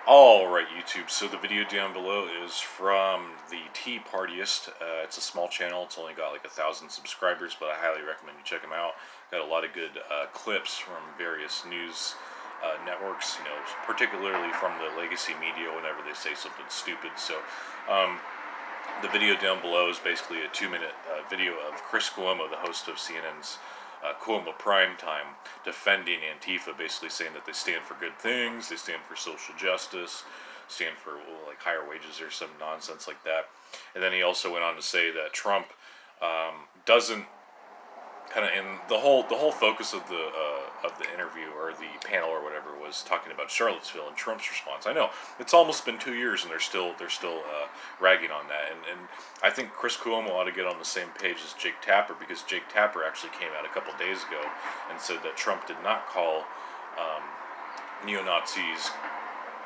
Alright, YouTube, so the video down below is from the Tea Partyist. It's a small channel, it's only got like 1,000 subscribers, but I highly recommend you check them out. Got a lot of good clips from various news networks, particularly from the legacy media whenever they say something stupid. So, the video down below is basically a 2-minute video of Chris Cuomo, the host of CNN's Cuomo Prime Time, defending Antifa, basically saying that they stand for good things, they stand for social justice, stand for like higher wages or some nonsense like that. And then he also went on to say that Trump doesn't kind of, and the whole focus of the interview or the panel or whatever was talking about Charlottesville and Trump's response. I know it's almost been 2 years and they're still ragging on that, and I think Chris Cuomo ought to get on the same page as Jake Tapper, because Jake Tapper actually came out a couple days ago and said that Trump did not call neo-Nazis,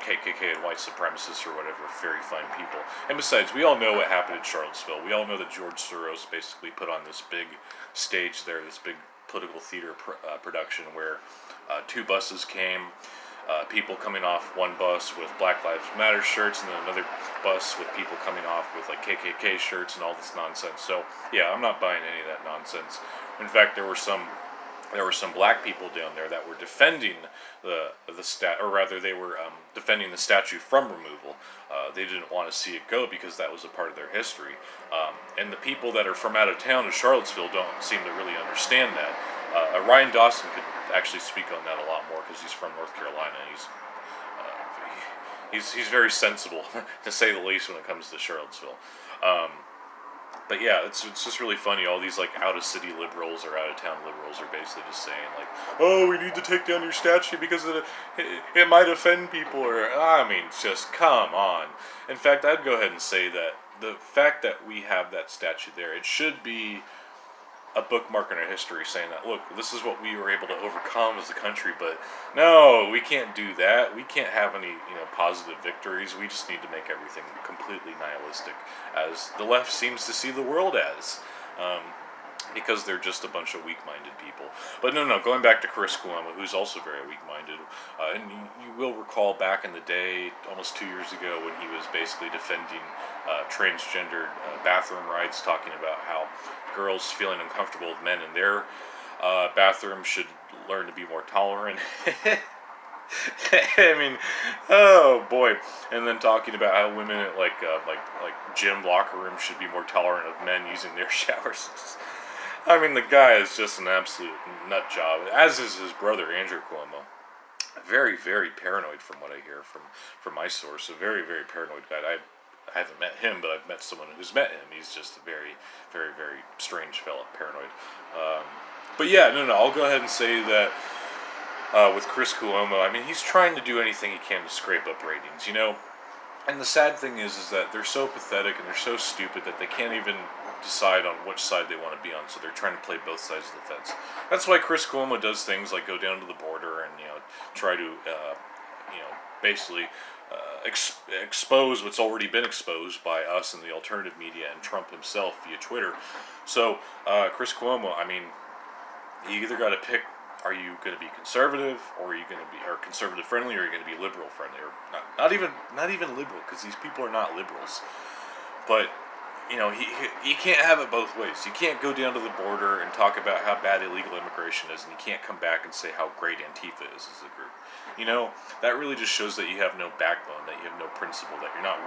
KKK, and white supremacists or whatever very fine people. And besides, we all know what happened in Charlottesville. We all know that George Soros basically put on this big stage there, this big political theater production where 2 buses came, people coming off one bus with Black Lives Matter shirts, and then another bus with people coming off with like KKK shirts and all this nonsense. So yeah, I'm not buying any of that nonsense. In fact, there were some black people down there that were defending they were defending the statue from removal. They didn't want to see it go because that was a part of their history. And the people that are from out of town in Charlottesville don't seem to really understand that. Ryan Dawson could actually speak on that a lot more because he's from North Carolina. He's very sensible, to say the least, when it comes to Charlottesville. But yeah, it's just really funny. All these like out of city liberals or out of town liberals are basically just saying like, "Oh, we need to take down your statue because it might offend people." Or I mean, just come on. In fact, I'd go ahead and say that the fact that we have that statue there, it should be a bookmark in our history saying that, look, this is what we were able to overcome as a country. But no, we can't do that. We can't have any positive victories. We just need to make everything completely nihilistic, as the left seems to see the world as, because they're just a bunch of weak-minded people. But no, going back to Chris Cuomo, who's also very weak-minded, and you will recall back in the day, almost 2 years ago, when he was basically defending transgendered bathroom rights, talking about how girls feeling uncomfortable with men in their bathroom should learn to be more tolerant. I mean, oh boy! And then talking about how women at like gym locker rooms should be more tolerant of men using their showers. I mean, the guy is just an absolute nut job, as is his brother Andrew Cuomo. Very, very paranoid, from what I hear from my source. A very, very paranoid guy. I haven't met him, but I've met someone who's met him. He's just a very, very, very strange fella, paranoid. But yeah, no, I'll go ahead and say that with Chris Cuomo, I mean, he's trying to do anything he can to scrape up ratings, And the sad thing is that they're so pathetic and they're so stupid that they can't even decide on which side they want to be on, so they're trying to play both sides of the fence. That's why Chris Cuomo does things like go down to the border and, try to, basically expose what's already been exposed by us and the alternative media and Trump himself via Twitter. So, Chris Cuomo, I mean, you either got to pick, are you going to be conservative, or are you going to be conservative friendly, or are you going to be liberal friendly, or not even liberal, because these people are not liberals. But he can't have it both ways. You can't go down to the border and talk about how bad illegal immigration is, and you can't come back and say how great AntiFa is as a group. That really just shows that you have no backbone, that you have no principle, that you're not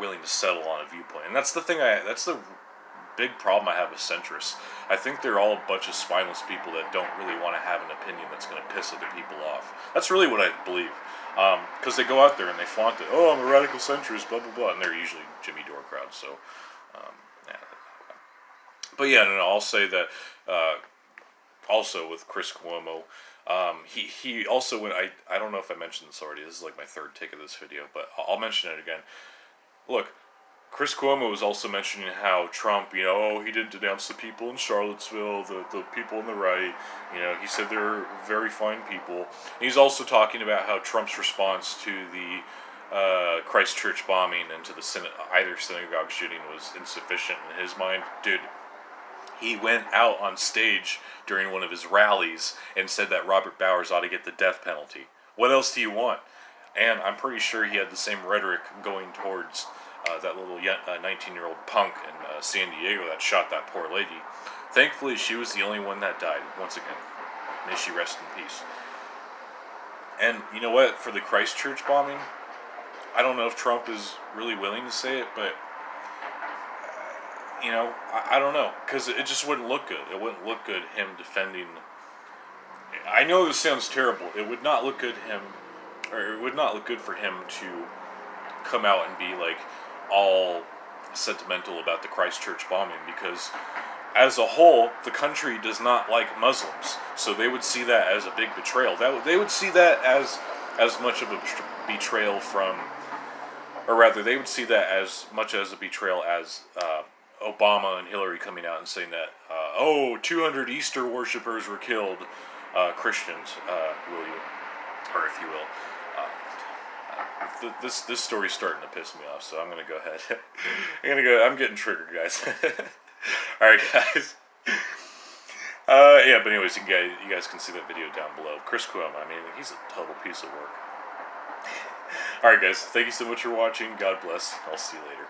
willing to settle on a viewpoint. And that's the thing. That's the big problem I have with centrists. I think they're all a bunch of spineless people that don't really want to have an opinion that's going to piss other people off. That's really what I believe. Because they go out there and they flaunt it. Oh, I'm a radical centrist, blah, blah, blah. And they're usually Jimmy Dore crowds. So, yeah. But yeah, no, I'll say that also with Chris Cuomo, he also went, I don't know if I mentioned this already. This is like my third take of this video, but I'll mention it again. Look, Chris Cuomo was also mentioning how Trump, he didn't denounce the people in Charlottesville, the people on the right. He said they're very fine people. He's also talking about how Trump's response to the Christchurch bombing and to the either synagogue shooting was insufficient in his mind. Dude, he went out on stage during one of his rallies and said that Robert Bowers ought to get the death penalty. What else do you want? And I'm pretty sure he had the same rhetoric going towards that little 19-year-old punk in San Diego that shot that poor lady. Thankfully, she was the only one that died. Once again, may she rest in peace. And you know what? For the Christchurch bombing, I don't know if Trump is really willing to say it, but I don't know, because it just wouldn't look good. It wouldn't look good him defending. I know this sounds terrible. It would not look good it would not look good for him to come out and be like all sentimental about the Christchurch bombing, because as a whole, the country does not like Muslims, so they would see that as a big betrayal. They would see that as much of a betrayal from, or rather, they would see that as much as a betrayal as Obama and Hillary coming out and saying that 200 Easter worshippers were killed, Christians, will you, or if you will. This story's starting to piss me off, so I'm gonna go ahead. I'm getting triggered, guys. All right, guys. Yeah, but anyways, you guys can see that video down below. Chris Cuomo, I mean, he's a total piece of work. All right, guys. Thank you so much for watching. God bless. I'll see you later.